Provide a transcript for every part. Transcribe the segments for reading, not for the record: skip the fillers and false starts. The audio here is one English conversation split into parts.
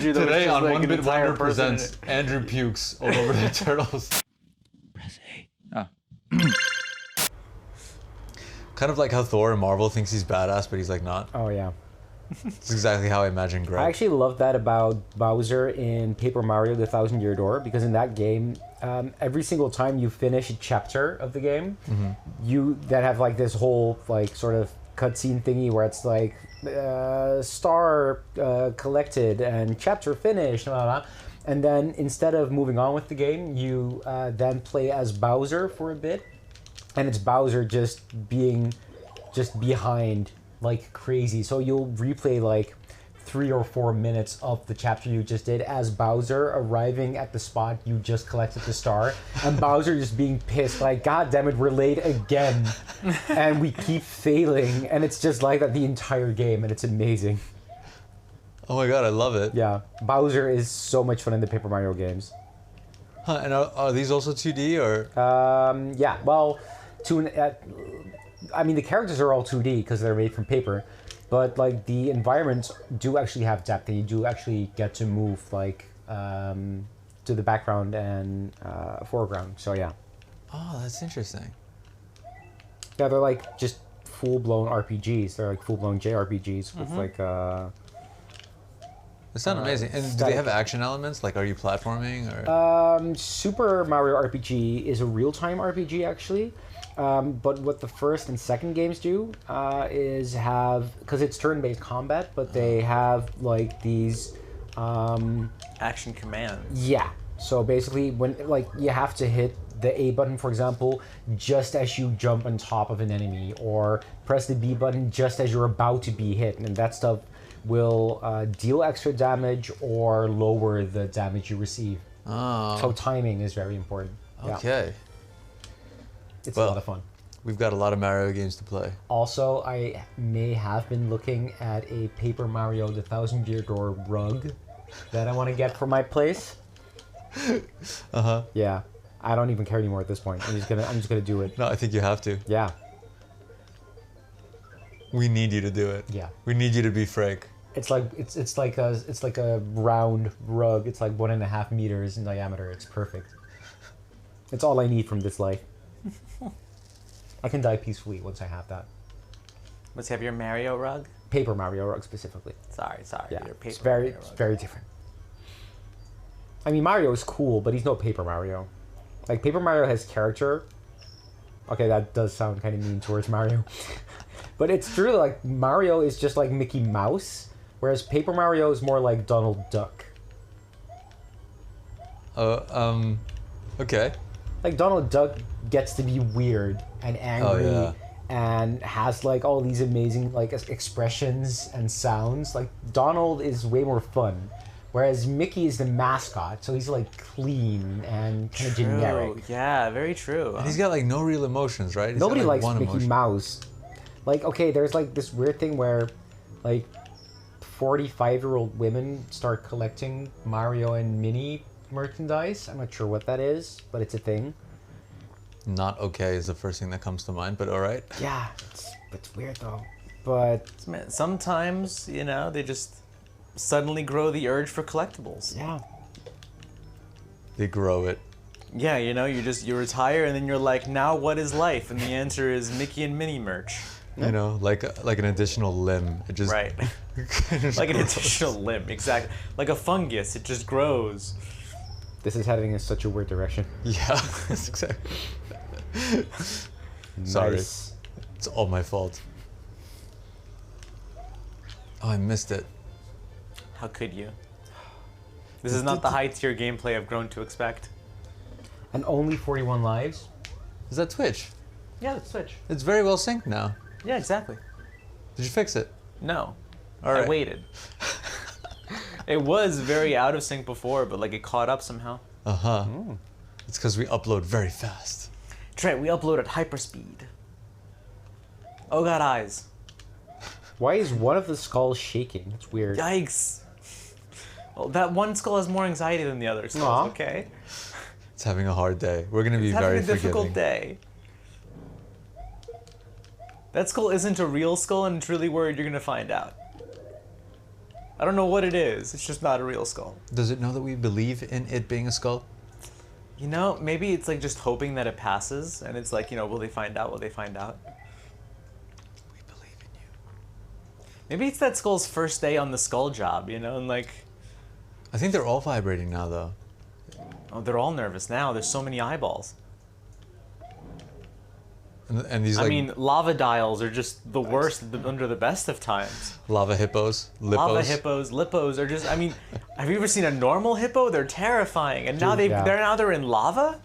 Today on One Bit Wonder presents Andrew pukes all over the turtles. Press A. Kind of like how Thor in Marvel thinks he's badass, but he's like not. Oh yeah. It's exactly how I imagine Greg. I actually love that about Bowser in Paper Mario: The Thousand Year Door, because in that game, every single time you finish a chapter of the game, you that have like this whole like sort of cutscene thingy where it's like star collected and chapter finished, blah, blah, blah. And then instead of moving on with the game, you then play as Bowser for a bit, and it's Bowser just being behind like crazy. So you'll replay like 3 or 4 minutes of the chapter you just did as Bowser arriving at the spot you just collected the star, and Bowser just being pissed like, God damn it, we're late again, and we keep failing, and it's just like that the entire game, and it's amazing. Oh my god, I love it. Yeah, Bowser is so much fun in the Paper Mario games. Huh, and are these also 2D or? Yeah, well, I mean, the characters are all 2D because they're made from paper, but like the environments do actually have depth, and you do actually get to move like to the background and foreground. So yeah. Oh, that's interesting. Yeah, they're like just full-blown RPGs. They're like full-blown JRPGs with like. It sounds amazing. And do they have action elements? Like, are you platforming or? Super Mario RPG is a real-time RPG actually. But what the first and second games do is have, because it's turn-based combat, but they have like these Action commands. Yeah. So basically, when like you have to hit the A button, for example, just as you jump on top of an enemy, or press the B button just as you're about to be hit, and that stuff will deal extra damage or lower the damage you receive. Oh. So timing is very important. Okay. Yeah. It's Well, a lot of fun. We've got a lot of Mario games to play. Also, I may have been looking at a Paper Mario: The Thousand Year Door rug that I want to get for my place. Yeah, I don't even care anymore at this point. I'm just gonna do it. No, I think you have to. Yeah. We need you to do it. Yeah. We need you to be Frank. It's like a round rug. It's like 1.5 meters in diameter. It's perfect. It's all I need from this life. I can die peacefully once I have that. Let's have your Mario rug. Paper Mario rug specifically. Sorry. Yeah, Your paper it's Mario rug. very different. I mean, Mario is cool, but he's no Paper Mario. Like, Paper Mario has character. Okay, that does sound kind of mean towards Mario. But it's true, like, Mario is just like Mickey Mouse, whereas Paper Mario is more like Donald Duck. Okay. Like, Donald Duck gets to be weird and angry and has, like, all these amazing, like, expressions and sounds. Like, Donald is way more fun. Whereas Mickey is the mascot, so he's like clean and kind of generic. Yeah, very true. And he's got like no real emotions, right? He's Nobody got, like, likes one Mickey emotion. Mouse. Like, okay, there's like this weird thing where like 45-year-old women start collecting Mario and Minnie merchandise. I'm not sure what that is, but it's a thing. Not okay is the first thing that comes to mind, but all right. Yeah, it's weird though. But Sometimes, you know, they just suddenly grow the urge for collectibles. yeah. They grow it. Yeah, you know, you retire and then you're like, now what is life? And the answer is Mickey and Minnie merch. You know, like an additional limb. It just Right. it just Like an grows. additional limb, exactly. Like a fungus, it just grows. This is heading in such a weird direction. Yeah, that's exactly. Sorry, Nice. it's all my fault. Oh, I missed it. How could you? This is not the high-tier gameplay I've grown to expect. And only 41 lives? Is that Twitch? Yeah, let's switch. It's very well synced now. Yeah, exactly. Did you fix it? No. All right. I waited. It was very out of sync before, but like it caught up somehow. Uh-huh. It's because we upload very fast. That's right, we upload at hyperspeed. Oh god, eyes. Why is one of the skulls shaking? It's weird. Yikes. Well, that one skull has more anxiety than the other skulls, Aw. okay? It's having a hard day. We're gonna be It's very having a difficult forgiving. day. That skull isn't a real skull, and it's really worried you're gonna find out. I don't know what it is. It's just not a real skull. Does it know that we believe in it being a skull? You know, maybe it's like just hoping that it passes, and it's like, you know, will they find out? Will they find out? We believe in you. Maybe it's that skull's first day on the skull job, you know, and like, I think they're all vibrating now, though. oh, they're all nervous now. There's so many eyeballs. And these, like, I mean, lava dials are just the worst under the best of times. lava hippos, lippos. Lava hippos, lippos are just, I mean, have you ever seen a normal hippo? They're terrifying. And now Dude, yeah. they're in lava?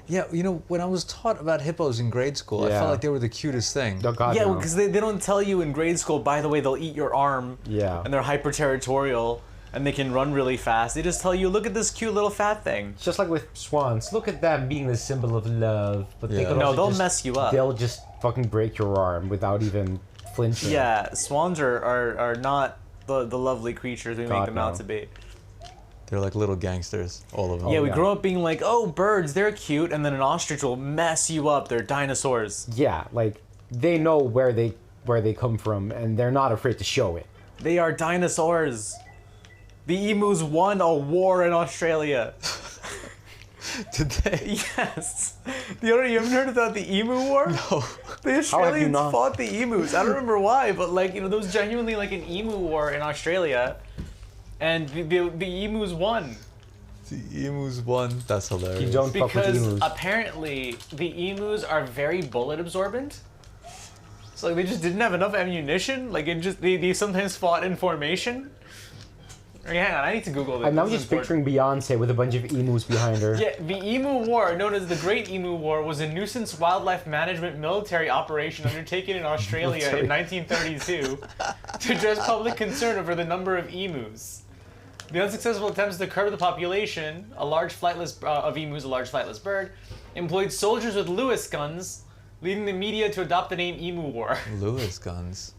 Yeah, you know, when I was taught about hippos in grade school, I Yeah. felt like they were the cutest thing. Oh, God, Yeah, no. because they don't tell you in grade school, by the way, they'll eat your arm. Yeah. And they're hyper territorial and they can run really fast. They just tell you, look at this cute little fat thing. It's just like with swans. Look at them being the symbol of love. But they Yeah. could No, also they'll just- mess you up. They'll just fucking break your arm without even flinching. Yeah, swans are not the lovely creatures we make God, them out no. to be. They're like little gangsters, all of them. Yeah, we yeah. grow up being like, oh, birds, they're cute, and then an ostrich will mess you up. They're dinosaurs. Yeah, like they know where they come from, and they're not afraid to show it. They are dinosaurs. The emus won a war in Australia. Did they? Yes. You haven't heard about the emu war? No. The Australians not? fought the emus. I don't remember why, but like, you know, there was genuinely like an emu war in Australia, and the emus won. The emus won. That's hilarious. You don't fuck with Because emus. apparently the emus are very bullet absorbent. So like they just didn't have enough ammunition. Like it just they sometimes fought in formation. Okay, hang on, I need to Google this. I'm now This is just important. picturing Beyonce with a bunch of emus behind her. Yeah, the Emu War, known as the Great Emu War, was a nuisance wildlife management military operation undertaken in Australia in 1932 to address public concern over the number of emus. The unsuccessful attempts to curb the population, of emus, a large flightless bird, employed soldiers with Lewis guns, leading the media to adopt the name Emu War. Lewis guns.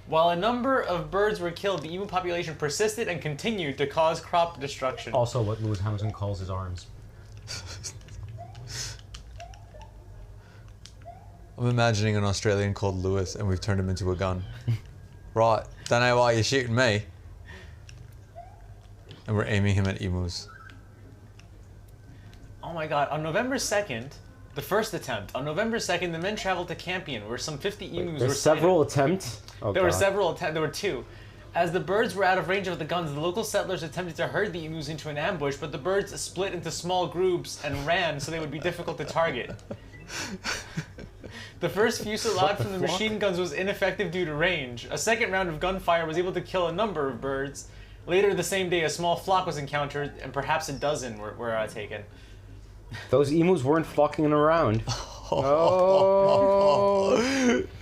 While a number of birds were killed, the emu population persisted and continued to cause crop destruction. Also, what Lewis Hamilton calls his arms. I'm imagining an Australian called Lewis, and we've turned him into a gun. Right. Don't know why you're shooting me. And we're aiming him at emus. Oh my god, on November 2nd, the first attempt, on November 2nd, the men traveled to Campion, where some 50 emus were There's sighted. several attempts. Oh, There were God. several attempts, there were two. As the birds were out of range of the guns, the local settlers attempted to herd the emus into an ambush, but the birds split into small groups and ran so they would be difficult to target. The first fusillade from the machine guns was ineffective due to range. A second round of gunfire was able to kill a number of birds. Later the same day, a small flock was encountered, and perhaps a dozen were taken. Those emus weren't flocking around. Oh.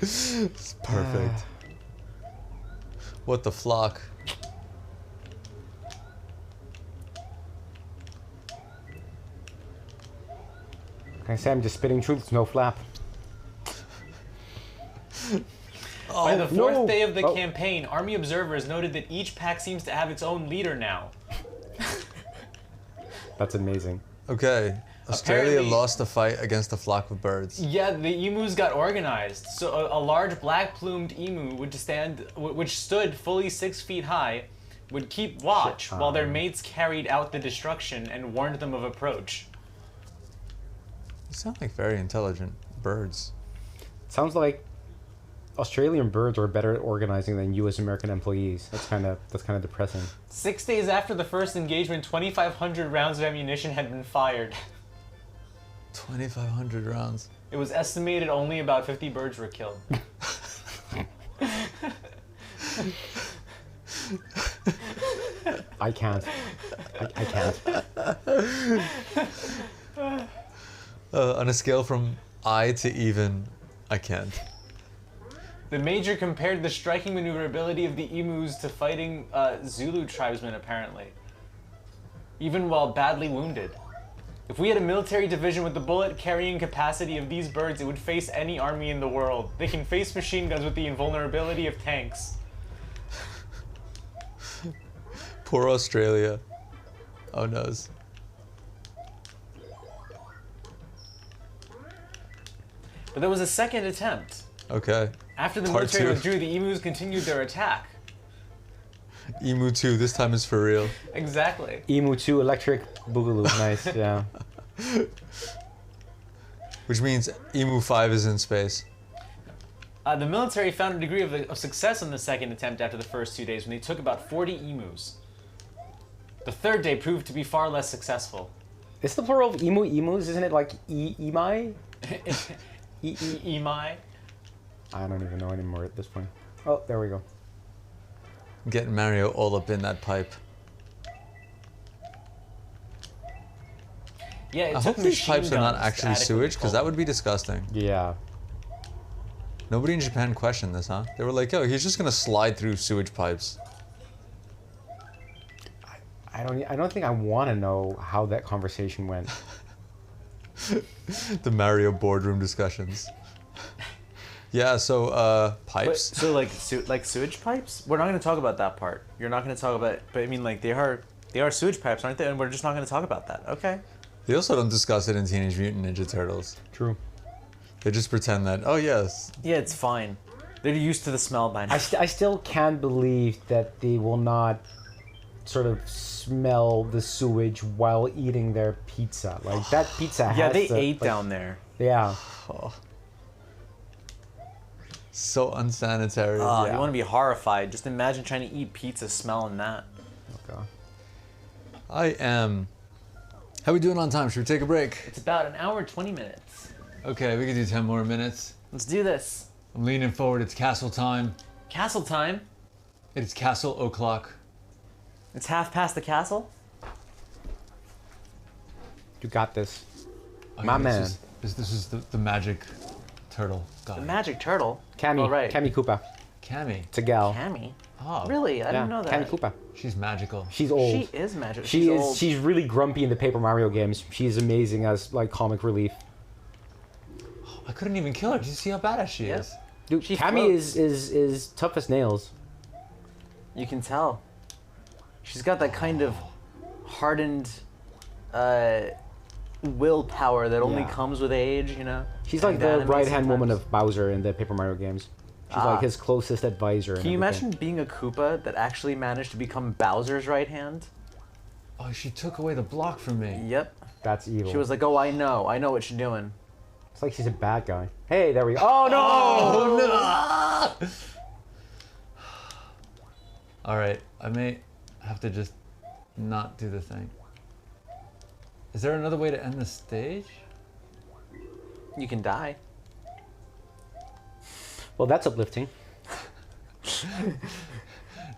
It's perfect. What the flock? Can I say I'm just spitting truth, no flap. By the fourth no. day of the Oh. campaign, Army observers noted that each pack seems to have its own leader now. That's amazing. Okay. Australia Apparently- lost a fight against a flock of birds. Yeah, the emus got organized. So a large black-plumed emu which stood fully 6 feet high, would keep watch while their mates carried out the destruction and warned them of approach. They sound like very intelligent birds. Sounds like Australian birds are better at organizing than U.S. American employees. That's kind of depressing. 6 days after the first engagement, 2,500 rounds of ammunition had been fired. 2,500 rounds. It was estimated only about 50 birds were killed. I can't. I can't. On a scale from I to even, I can't. The major compared the striking maneuverability of the emus to fighting Zulu tribesmen, apparently. Even while badly wounded. If we had a military division with the bullet-carrying capacity of these birds, it would face any army in the world. They can face machine guns with the invulnerability of tanks. Poor Australia. Oh noes. But there was a second attempt. Okay. After the Part military 2. withdrew, the emus continued their attack. Emu 2, this time is for real. Exactly. Emu 2 electric boogaloo. Nice, yeah. Which means Emu 5 is in space. The military found a degree of success on the second attempt after the first 2 days when they took about 40 emus. The third day proved to be far less successful. It's the plural of emus, isn't it like emai? Emai? I don't even know anymore at this point. Oh, there we go. Getting Mario all up in that pipe. Yeah, it I took hope these machine pipes are not guns to actually adequately sewage, because pull that would be disgusting. Yeah. Nobody in Japan questioned this, huh? They were like, yo, he's just gonna slide through sewage pipes. I don't think I want to know how that conversation went. The Mario boardroom discussions. Yeah, so, pipes. So like sewage pipes? We're not going to talk about that part. You're not going to talk about, but I mean like they are sewage pipes, aren't they? And we're just not going to talk about that. Okay. They also don't discuss it in Teenage Mutant Ninja Turtles. True. They just pretend that, oh yes. Yeah, it's fine. They're used to the smell by now. I still can't believe that they will not sort of smell the sewage while eating their pizza. Like that pizza has Yeah, they to, ate like, down there. Yeah. Oh. So unsanitary. Oh, Yeah. you want to be horrified. Just imagine trying to eat pizza smelling that. Okay. I am. How we doing on time? Should we take a break? It's about an hour, 20 minutes. Okay, we can do 10 more minutes. Let's do this. I'm leaning forward. It's castle time. Castle time. It's castle o'clock. It's half past the castle. You got this. Oh, My yeah, man. This is the magic turtle guy. The magic turtle. Cammy. Oh, right. Cammy Koopa. Cammy. It's a gal. Cammy. Oh, Really? I didn't know that. Cammy Koopa. she's magical. She's old. She is magic. She is. old. She's really grumpy in the Paper Mario games. She's amazing as like comic relief. I couldn't even kill her. Did you see how badass she Yep. is? Dude, She Cammy floats. is tough as nails. You can tell. She's got that kind of hardened willpower that only Yeah. comes with age, you know? She's like And the anime right hand woman sometimes. of Bowser in the Paper Mario games. She's Ah. like his closest advisor. Can you imagine being a Koopa that actually managed to become Bowser's right hand? Oh, she took away the block from me. Yep. That's evil. She was like, oh, I know what you're doing. It's like she's a bad guy. Hey, there we go. Oh no! Oh no! All right, I may have to just not do the thing. Is there another way to end the stage? You can die. Well, that's uplifting.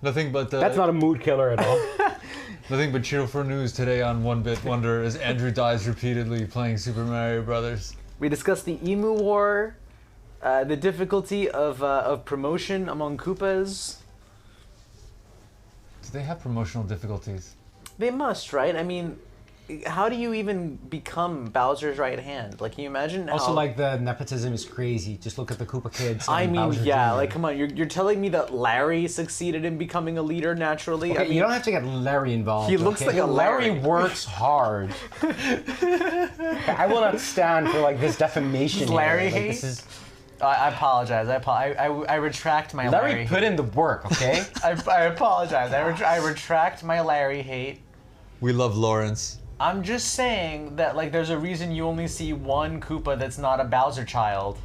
Nothing but That's not a mood killer at all. nothing but cheerful news today on One Bit Wonder as Andrew dies repeatedly playing Super Mario Brothers. We discussed the Emu War, the difficulty of promotion among Koopas. Do they have promotional difficulties? They must, right? I mean, how do you even become Bowser's right hand? Like, can you imagine how... Also, like the nepotism is crazy. Just look at the Koopa kids. I and mean, Bowser yeah, Jr. like, come on, you're telling me that Larry succeeded in becoming a leader naturally? Okay, I mean, you don't have to get Larry involved. He looks okay? like a Larry. works hard. I will not stand for like this defamation. here. Larry Like, hate? this is I apologize. I retract my Larry Larry. put in the work. Okay. I apologize. I retract my Larry hate. We love Lawrence. I'm just saying that, like, there's a reason you only see one Koopa that's not a Bowser child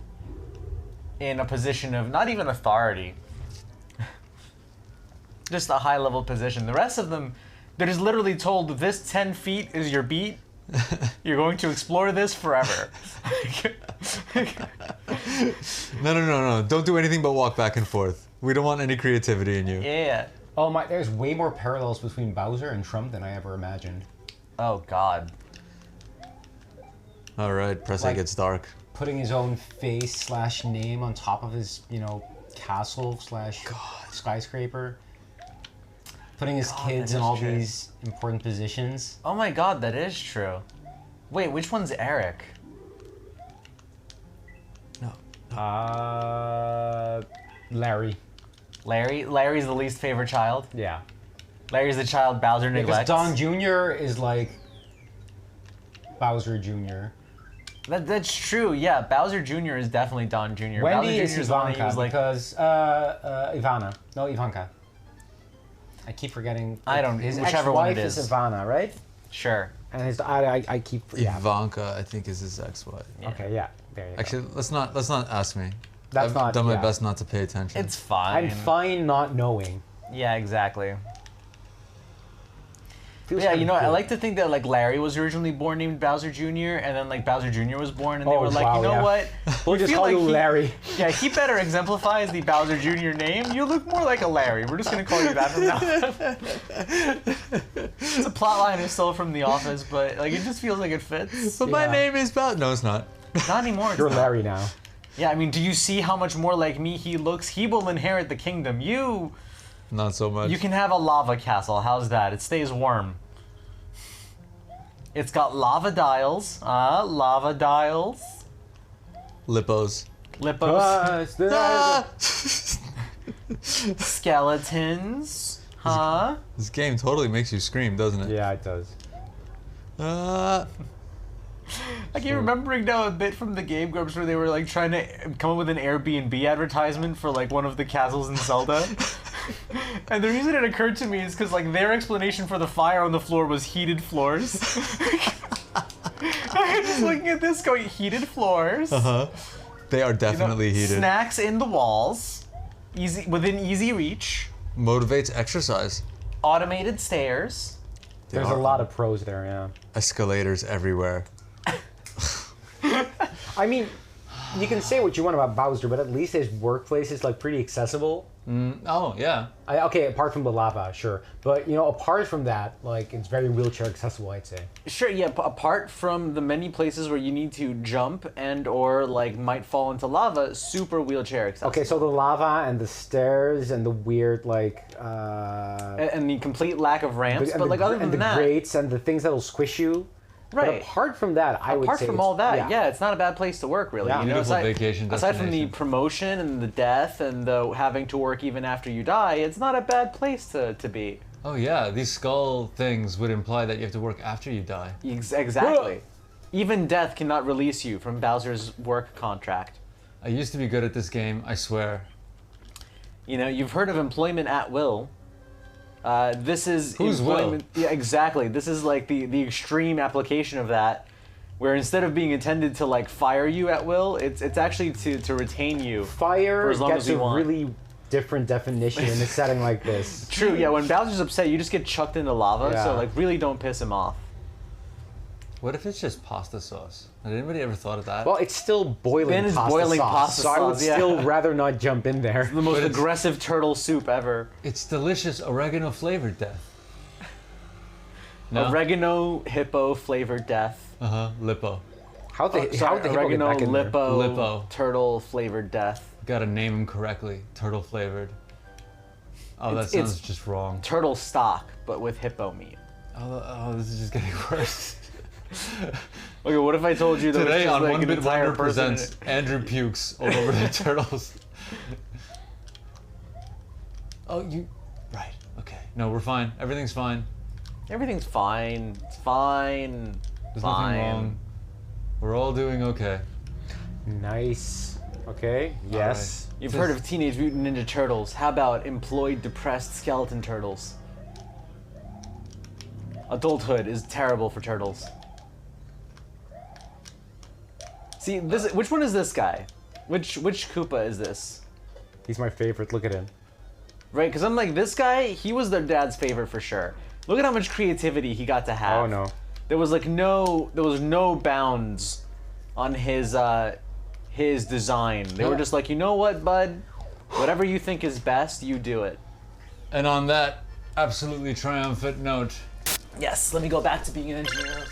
in a position of not even authority. Just a high level position. The rest of them, they're just literally told, this 10 feet is your beat. You're going to explore this forever. No. Don't do anything but walk back and forth. We don't want any creativity in you. Yeah. Oh my! There's way more parallels between Bowser and Trump than I ever imagined. Oh, God. All right, press A Like- gets dark. Putting his own face / name on top of his, castle / skyscraper. Putting his God, kids that in is all true. these important positions. Oh my God, that is true. Wait, which one's Eric? No. Larry. Larry's the least favorite child. Yeah. Larry's the child Bowser Because neglects. Don Jr. is like Bowser Jr. That's true. Yeah, Bowser Jr. is definitely Don Jr. Wendy Bowser is Jr. is the one he Ivanka was like, because Ivana. No, Ivanka. I keep forgetting. I don't- His whichever one it ex-wife is. Ivana, right? sure. And his I keep yeah. Ivanka, I think, is his ex-wife. Yeah. Okay, yeah. There you go. Actually, let's not ask me. That's I've not- done my yeah. best not to pay attention. It's fine. I'm fine not knowing. Yeah, exactly. Feels Yeah, kinda you know, I good. like to think that like Larry was originally born named Bowser Jr. and then like Bowser Jr. was born and they Oh, were like, wow, you know yeah. what? We'll just feel call like you he- Larry. Yeah, he better exemplifies the Bowser Jr. name. You look more like a Larry. We're just gonna call you that from now on. The plot line is still from The Office, but like it just feels like it fits. But my Yeah. name is Bowser. No, it's not. Not anymore. it's You're not. Larry now. Yeah, I mean, do you see how much more like me he looks? He will inherit the kingdom. You Not so much. can have a lava castle. How's that? It stays warm. It's got lava dials. Lava dials. Lippos. Lippos. Ah! Skeletons. Huh? This game totally makes you scream, doesn't it? Yeah, it does. Ah. I keep remembering now a bit from the Game Grumps where they were like trying to come up with an Airbnb advertisement for like one of the castles in Zelda. And the reason it occurred to me is because like their explanation for the fire on the floor was heated floors. I'm just looking at this going, heated floors. Uh-huh. They are You know, definitely heated. Snacks in the walls. Within easy reach. Motivates exercise. Automated stairs. There's a lot of pros there, yeah. Escalators everywhere. I mean, you can say what you want about Bowser, but at least his workplace is like pretty accessible. Oh, yeah. Okay, apart from the lava, sure. But, you know, apart from that, like, it's very wheelchair accessible, I'd say. Sure, yeah, apart from the many places where you need to jump and or like might fall into lava, super wheelchair accessible. Okay, so the lava and the stairs and the weird, like, And the complete lack of ramps, and but like other and than the that, grates and the things that'll squish you. But right. apart from that, I would Apart say from it's- all that, yeah, it's not a bad place to work, really. Yeah. You know, Beautiful vacation aside from the destination. promotion and the death and the having to work even after you die, it's not a bad place to be. Oh, yeah. These skull things would imply that you have to work after you die. Exactly. Even death cannot release you from Bowser's work contract. I used to be good at this game, I swear. You know, you've heard of employment at will. This is Whose will? employment. Yeah, exactly. This is like the extreme application of that, where instead of being intended to like fire you at will, it's actually to retain you. Fire For as long gets as you a want. really different definition in a setting like this. True. Yeah. When Bowser's upset, you just get chucked into lava. Yeah. So like, really don't piss him off. What if it's just pasta sauce? Had anybody ever thought of that? Well, it's still boiling Then it's pasta boiling sauce, pasta so I would sauce, yeah. still rather not jump in there. The most But it's- aggressive turtle soup ever. It's delicious oregano flavored death. No? Oregano hippo flavored death. Uh-huh. Lippo. How the Sorry, how the hippo get oregano back in there? lippo, Lippo. turtle flavored death. Gotta name them correctly. Turtle flavored. Oh, that It's- sounds it's- just wrong. Turtle stock, but with hippo meat. Oh, this is just getting worse. Okay, what if I told you that Today it's just on like One an Bit entire Wonder person in presents it? Andrew pukes all over the turtles. Oh, you... Right, okay. No, we're fine. Everything's fine. Everything's fine. It's fine. There's fine. nothing wrong. We're all doing okay. Nice. Okay. Yes. You've Just- heard of Teenage Mutant Ninja Turtles. How about employed, depressed skeleton turtles? Adulthood is terrible for turtles. See, this. Which one is this guy? Which Koopa is this? He's my favorite. Look at him. Right? Because I'm like, this guy, he was their dad's favorite for sure. Look at how much creativity he got to have. Oh no. There was no bounds on his design. They were Yeah. just like, you know what, bud? Whatever you think is best, you do it. And on that absolutely triumphant note, Yes, let me go back to being an engineer.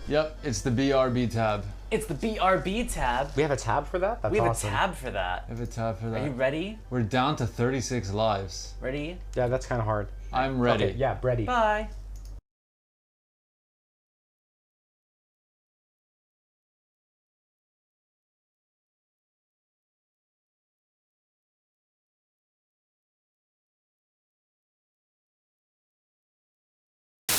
yep, it's the BRB tab. It's the BRB tab. We have a tab for that. That's We have awesome. a tab for that. I have a tab for that. Are you ready? We're down to 36 lives. Ready? Yeah, that's kind of hard. I'm ready. Okay. Yeah, ready. Bye.